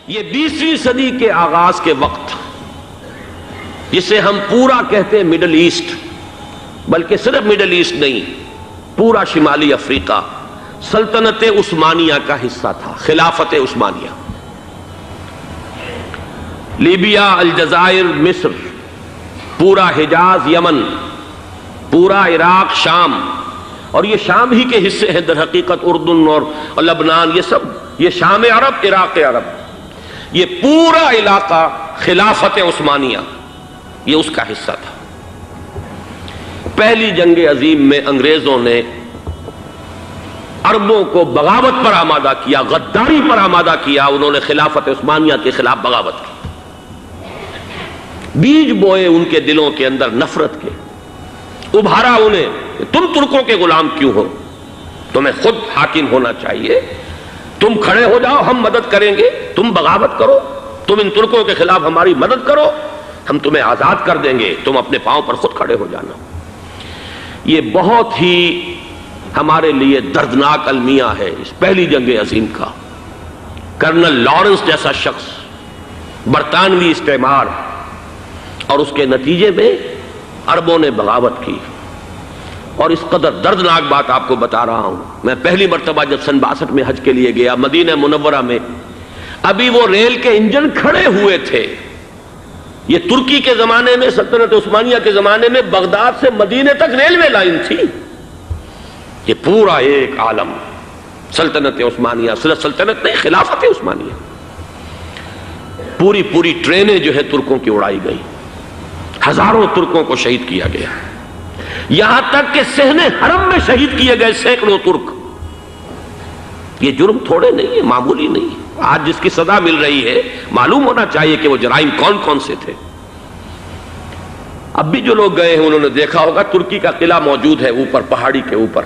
یہ 20ویں صدی کے آغاز کے وقت، جسے ہم پورا کہتے ہیں مڈل ایسٹ، بلکہ صرف مڈل ایسٹ نہیں، پورا شمالی افریقہ سلطنت عثمانیہ کا حصہ تھا، خلافت عثمانیہ۔ لیبیا، الجزائر، مصر، پورا حجاز، یمن، پورا عراق، شام، اور یہ شام ہی کے حصے ہیں در حقیقت، اردن اور لبنان، یہ سب، یہ شام عرب، عراق عرب، یہ پورا علاقہ خلافت عثمانیہ یہ اس کا حصہ تھا۔ پہلی جنگ عظیم میں انگریزوں نے عربوں کو بغاوت پر آمادہ کیا، غداری پر آمادہ کیا، انہوں نے خلافت عثمانیہ کے خلاف بغاوت کی، بیج بوئے ان کے دلوں کے اندر نفرت کے، ابھارا انہیں، تم ترکوں کے غلام کیوں ہو، تمہیں خود حاکم ہونا چاہیے، تم کھڑے ہو جاؤ، ہم مدد کریں گے، تم بغاوت کرو، تم ان ترکوں کے خلاف ہماری مدد کرو، ہم تمہیں آزاد کر دیں گے، تم اپنے پاؤں پر خود کھڑے ہو جانا۔ یہ بہت ہی ہمارے لیے دردناک المیہ ہے اس پہلی جنگ عظیم کا۔ کرنل لارنس جیسا شخص، برطانوی استعمار، اور اس کے نتیجے میں عربوں نے بغاوت کی۔ اور اس قدر دردناک بات آپ کو بتا رہا ہوں، میں پہلی مرتبہ جب سن 62 میں حج کے لیے گیا مدینہ منورہ میں، ابھی وہ ریل کے انجن کھڑے ہوئے تھے۔ یہ ترکی کے زمانے میں، سلطنت عثمانیہ کے زمانے میں بغداد سے مدینے تک ریلوے لائن تھی۔ یہ پورا ایک عالم سلطنت عثمانیہ، صرف سلطنت نہیں، خلافت عثمانیہ، پوری ٹرینیں جو ہے ترکوں کی اڑائی گئی، ہزاروں ترکوں کو شہید کیا گیا، یہاں تک کہ صحن حرم میں شہید کیے گئے سینکڑوں ترک۔ یہ جرم تھوڑے نہیں ہے، معمولی نہیں ہے۔ آج جس کی سزا مل رہی ہے، معلوم ہونا چاہیے کہ وہ جرائم کون کون سے تھے۔ اب بھی جو لوگ گئے ہیں انہوں نے دیکھا ہوگا، ترکی کا قلعہ موجود ہے اوپر پہاڑی کے اوپر،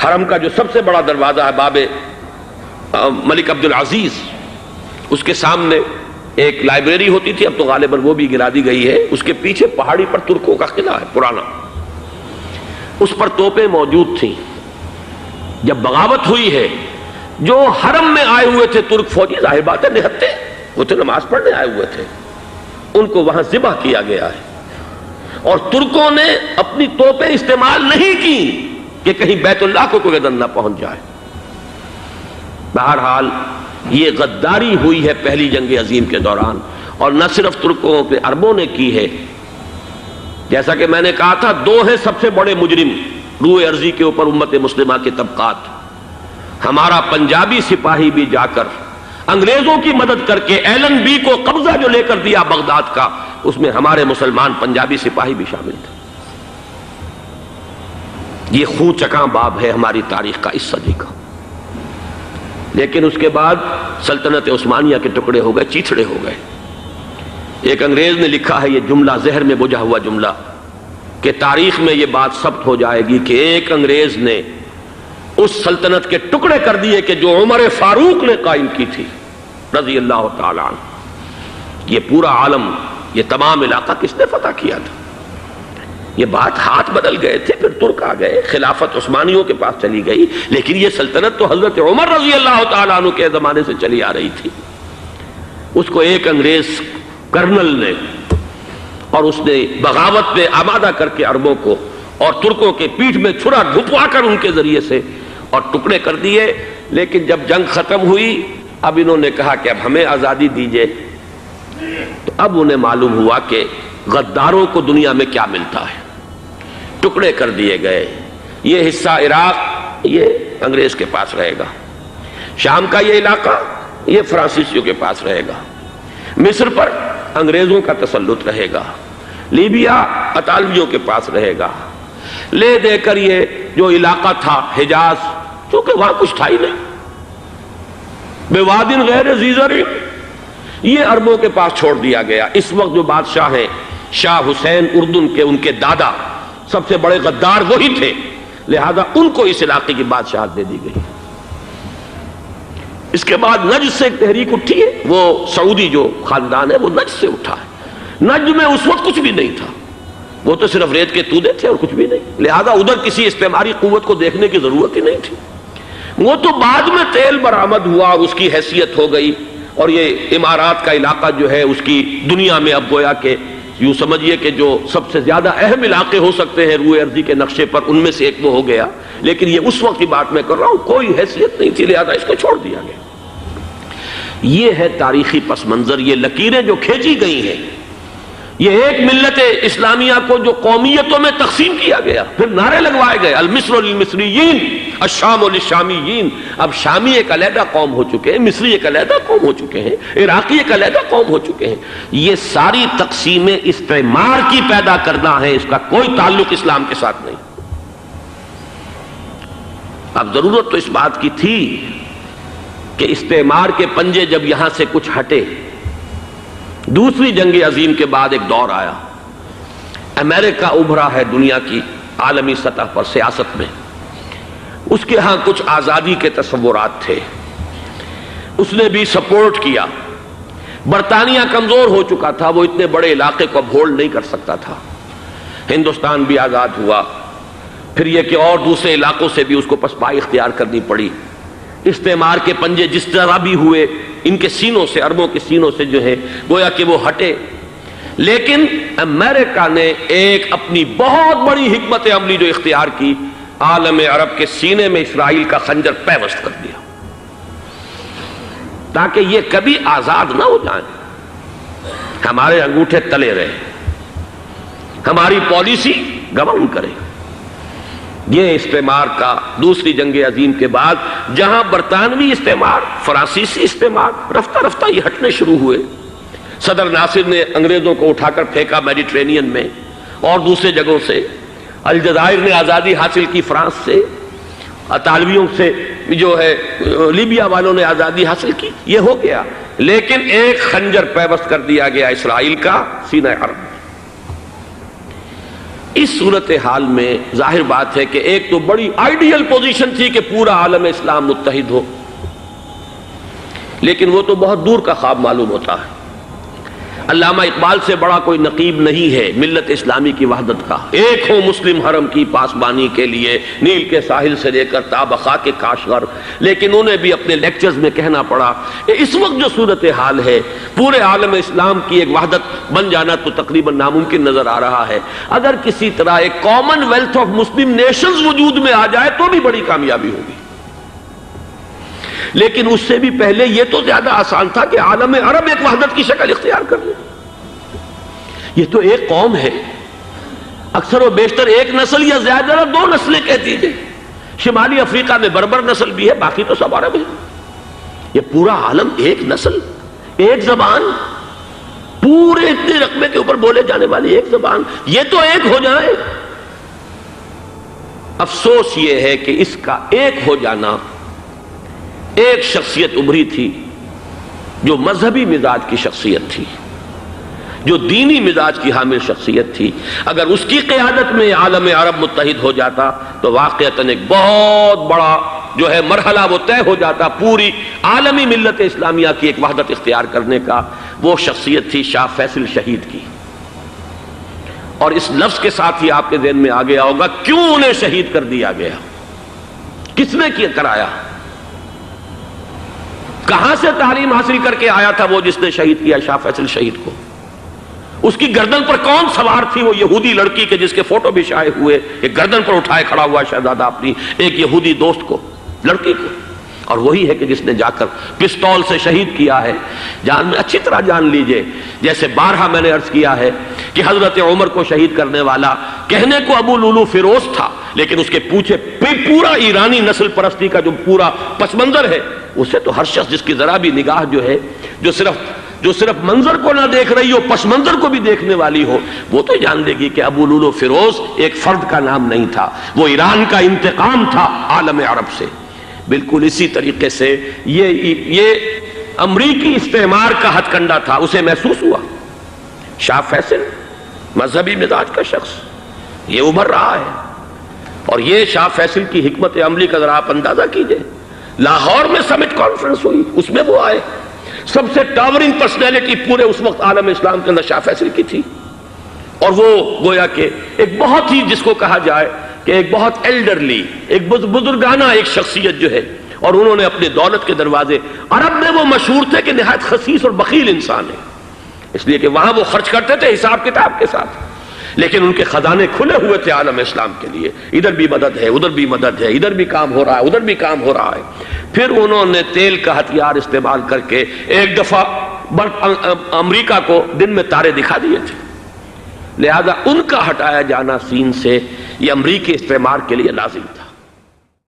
حرم کا جو سب سے بڑا دروازہ ہے باب ملک عبدالعزیز، اس کے سامنے ایک لائبریری ہوتی تھی، اب تو غالباً وہ بھی گرا دی گئی ہے، اس کے پیچھے پہاڑی پر ترکوں کا قلعہ ہے پرانا، اس پر توپیں موجود تھیں۔ جب بغاوت ہوئی ہے، جو حرم میں آئے ہوئے تھے ترک فوجی، ظاہر بات ہے نہتے، وہ تو نماز پڑھنے آئے ہوئے تھے، ان کو وہاں ذبح کیا گیا ہے۔ اور ترکوں نے اپنی توپیں استعمال نہیں کی کہ کہیں بیت اللہ کو کوئی گدن نہ پہنچ جائے۔ بہرحال یہ غداری ہوئی ہے پہلی جنگ عظیم کے دوران، اور نہ صرف ترکوں پہ، عربوں نے کی ہے۔ جیسا کہ میں نے کہا تھا، دو ہیں سب سے بڑے مجرم روئے ارضی کے اوپر امت مسلمہ کے طبقات۔ ہمارا پنجابی سپاہی بھی جا کر انگریزوں کی مدد کر کے ایلن بی کو قبضہ جو لے کر دیا بغداد کا، اس میں ہمارے مسلمان پنجابی سپاہی بھی شامل تھے۔ یہ خون چکاں باب ہے ہماری تاریخ کا اس صدی کا۔ لیکن اس کے بعد سلطنت عثمانیہ کے ٹکڑے ہو گئے، چیتھڑے ہو گئے۔ ایک انگریز نے لکھا ہے یہ جملہ، زہر میں بجھا ہوا جملہ، کہ تاریخ میں یہ بات ثبت ہو جائے گی کہ ایک انگریز نے اس سلطنت کے ٹکڑے کر دیے کہ جو عمر فاروق نے قائم کی تھی رضی اللہ تعالیٰ عنہ۔ یہ پورا عالم، یہ تمام علاقہ کس نے فتح کیا تھا؟ یہ بات ہاتھ بدل گئے تھے، پھر ترک آ گئے، خلافت عثمانیوں کے پاس چلی گئی، لیکن یہ سلطنت تو حضرت عمر رضی اللہ تعالیٰ عنہ کے زمانے سے چلی آ رہی تھی۔ اس کو ایک انگریز کرنل نے، اور اس نے بغاوت پہ آمادہ کر کے عربوں کو اور ترکوں کے پیٹھ میں چھرا ڈھپوا کر ان کے ذریعے سے اور ٹکڑے کر دیے۔ لیکن جب جنگ ختم ہوئی، اب انہوں نے کہا کہ اب ہمیں آزادی دیجیے، تو اب انہیں معلوم ہوا کہ غداروں کو دنیا میں کیا ملتا ہے۔ ٹکڑے کر دیے گئے۔ یہ حصہ عراق یہ انگریز کے پاس رہے گا، شام کا یہ علاقہ یہ فرانسیسیوں کے پاس رہے گا، مصر پر انگریزوں کا تسلط رہے گا، لیبیا اطالویوں کے پاس رہے گا۔ لے دے کر یہ جو علاقہ تھا حجاز، چونکہ وہاں کچھ تھا ہی نہیں، بوادٍ غیر ذی زرع، یہ عربوں کے پاس چھوڑ دیا گیا۔ اس وقت جو بادشاہ ہیں شاہ حسین اردن کے، ان کے دادا سب سے بڑے غدار وہی تھے، لہذا ان کو اس علاقے کی بادشاہت دے دی گئی۔ اس کے بعد نجد سے ایک تحریک اٹھی ہے، وہ سعودی جو خاندان ہے وہ نجد سے اٹھا ہے۔ نجد میں اس وقت کچھ بھی نہیں تھا، وہ تو صرف ریت کے تودے تھے اور کچھ بھی نہیں، لہذا ادھر کسی استعماری قوت کو دیکھنے کی ضرورت ہی نہیں تھی۔ وہ تو بعد میں تیل برآمد ہوا اور اس کی حیثیت ہو گئی، اور یہ امارات کا علاقہ جو ہے اس کی دنیا میں اب گویا کہ یوں سمجھیے کہ جو سب سے زیادہ اہم علاقے ہو سکتے ہیں روئے ارضی کے نقشے پر، ان میں سے ایک وہ ہو گیا، لیکن یہ اس وقت کی بات میں کر رہا ہوں، کوئی حیثیت نہیں تھی، لہذا اس کو چھوڑ دیا گیا۔ یہ ہے تاریخی پس منظر، یہ لکیریں جو کھینچی گئی ہیں، یہ ایک ملت اسلامیہ کو جو قومیتوں میں تقسیم کیا گیا، پھر نعرے لگوائے گئے المصر للمصریین الشام للشامیین۔ اب شامی ایک علیحدہ قوم ہو چکے ہیں، مصری ایک علیحدہ قوم ہو چکے ہیں، عراقی ایک علیحدہ قوم ہو چکے ہیں۔ یہ ساری تقسیمیں استعمار کی پیدا کرنا ہے، اس کا کوئی تعلق اسلام کے ساتھ نہیں۔ اب ضرورت تو اس بات کی تھی کہ استعمار کے پنجے جب یہاں سے کچھ ہٹے، دوسری جنگ عظیم کے بعد ایک دور آیا، امریکہ ابھرا ہے دنیا کی عالمی سطح پر سیاست میں، اس کے ہاں کچھ آزادی کے تصورات تھے، اس نے بھی سپورٹ کیا۔ برطانیہ کمزور ہو چکا تھا، وہ اتنے بڑے علاقے کو اب ہولڈ نہیں کر سکتا تھا۔ ہندوستان بھی آزاد ہوا، پھر یہ کہ اور دوسرے علاقوں سے بھی اس کو پسپائی اختیار کرنی پڑی۔ استعمار کے پنجے جس طرح بھی ہوئے، ان کے سینوں سے، عربوں کے سینوں سے جو ہے گویا کہ وہ ہٹے، لیکن امریکہ نے ایک اپنی بہت بڑی حکمت عملی جو اختیار کی، عالم عرب کے سینے میں اسرائیل کا خنجر پیوست کر دیا، تاکہ یہ کبھی آزاد نہ ہو جائیں، ہمارے انگوٹھے تلے رہے، ہماری پالیسی گورن کرے۔ یہ استعمار کا دوسری جنگ عظیم کے بعد، جہاں برطانوی استعمار، فرانسیسی استعمار رفتہ رفتہ یہ ہٹنے شروع ہوئے۔ صدر ناصر نے انگریزوں کو اٹھا کر پھینکا میڈیٹرینین میں اور دوسرے جگہوں سے، الجزائر نے آزادی حاصل کی فرانس سے، اطالویوں سے جو ہے لیبیا والوں نے آزادی حاصل کی، یہ ہو گیا، لیکن ایک خنجر پیوست کر دیا گیا اسرائیل کا سینہ عرب۔ اس صورتحال میں ظاہر بات ہے کہ ایک تو بڑی آئیڈیل پوزیشن تھی کہ پورا عالم اسلام متحد ہو، لیکن وہ تو بہت دور کا خواب معلوم ہوتا ہے۔ علامہ اقبال سے بڑا کوئی نقیب نہیں ہے ملت اسلامی کی وحدت کا۔ ایک ہو مسلم حرم کی پاسبانی کے لیے، نیل کے ساحل سے لے کر تا بخاک کاشغر، لیکن انہیں بھی اپنے لیکچرز میں کہنا پڑا کہ اس وقت جو صورتحال ہے، پورے عالم اسلام کی ایک وحدت بن جانا تو تقریباً ناممکن نظر آ رہا ہے۔ اگر کسی طرح ایک common wealth of Muslim nations وجود میں آ جائے تو بھی بڑی کامیابی ہوگی، لیکن اس سے بھی پہلے یہ تو زیادہ آسان تھا کہ عالم عرب ایک وحدت کی شکل اختیار کر لے۔ یہ تو ایک قوم ہے، اکثر و بیشتر ایک نسل یا زیادہ دو نسلیں کہہ دیجئے، شمالی افریقہ میں بربر نسل بھی ہے، باقی تو سب عرب ہیں۔ یہ پورا عالم ایک نسل، ایک زبان، پورے اتنے رقبے کے اوپر بولے جانے والی ایک زبان، یہ تو ایک ہو جائے۔ افسوس یہ ہے کہ اس کا ایک ہو جانا، ایک شخصیت ابھری تھی جو مذہبی مزاج کی شخصیت تھی، جو دینی مزاج کی حامل شخصیت تھی، اگر اس کی قیادت میں عالم عرب متحد ہو جاتا تو واقعتاً ایک بہت بڑا جو ہے مرحلہ وہ طے ہو جاتا پوری عالمی ملت اسلامیہ کی ایک وحدت اختیار کرنے کا۔ وہ شخصیت تھی شاہ فیصل شہید کی، اور اس لفظ کے ساتھ ہی آپ کے ذہن میں آ گیا ہوگا کیوں انہیں شہید کر دیا گیا، کس نے کیا کرایا، کہاں سے تعلیم حاصل کر کے آیا تھا وہ جس نے شہید کیا شاہ فیصل شہید کو، اس کی گردن پر کون سوار تھی، وہ یہودی لڑکی کے جس کے فوٹو بھی شائع ہوئے، ایک گردن پر اٹھائے کھڑا ہوا شہزادہ اپنی ایک یہودی دوست کو، لڑکی کو، اور وہی ہے کہ جس نے جا کر پستول سے شہید کیا ہے۔ جان میں اچھی طرح جان لیجئے، جیسے بارہا میں نے عرض کیا ہے کہ حضرت عمر کو شہید کرنے والا کہنے کو ابو لولو فیروز تھا، لیکن اس کے پیچھے پورا ایرانی نسل پرستی کا جو پورا پس منظر ہے، اسے تو ہر شخص جس کی ذرا بھی نگاہ جو ہے جو صرف منظر کو نہ دیکھ رہی ہو، پس منظر کو بھی دیکھنے والی ہو، وہ تو جان لے گی کہ ابو لولو فیروز ایک فرد کا نام نہیں تھا، وہ ایران کا انتقام تھا عالم عرب سے۔ بالکل اسی طریقے سے یہ امریکی استعمار کا ہتھ کنڈا تھا، اسے محسوس ہوا۔ شاہ فیصل مذہبی مزاج کا شخص یہ ابھر رہا ہے، اور یہ شاہ فیصل کی حکمت عملی کا ذرا آپ اندازہ کیجئے۔ لاہور میں سمٹ کانفرنس ہوئی، اس میں وہ آئے، سب سے ٹاورنگ پرسنالٹی پورے اس وقت عالم اسلام کے اندر شاہ فیصل کی تھی، اور وہ گویا کہ ایک بہت ہی جس کو کہا جائے کہ ایک بہت ایلڈرلی، ایک بزرگانہ ایک شخصیت جو ہے، اور انہوں نے اپنی دولت کے دروازے، عرب میں وہ مشہور تھے کہ نہایت خسیس اور بخیل انسان ہے، اس لیے کہ وہاں وہ خرچ کرتے تھے حساب کتاب کے ساتھ، لیکن ان کے خزانے کھلے ہوئے تھے عالم اسلام کے لیے، ادھر بھی مدد ہے، ادھر بھی مدد ہے، ادھر بھی کام ہو رہا ہے، ادھر بھی کام ہو رہا ہے۔ پھر انہوں نے تیل کا ہتھیار استعمال کر کے ایک دفعہ امریکہ کو دن میں تارے دکھا دیے تھے، لہذا ان کا ہٹایا جانا سین سے یہ امریکی استعمار کے لیے لازم تھا۔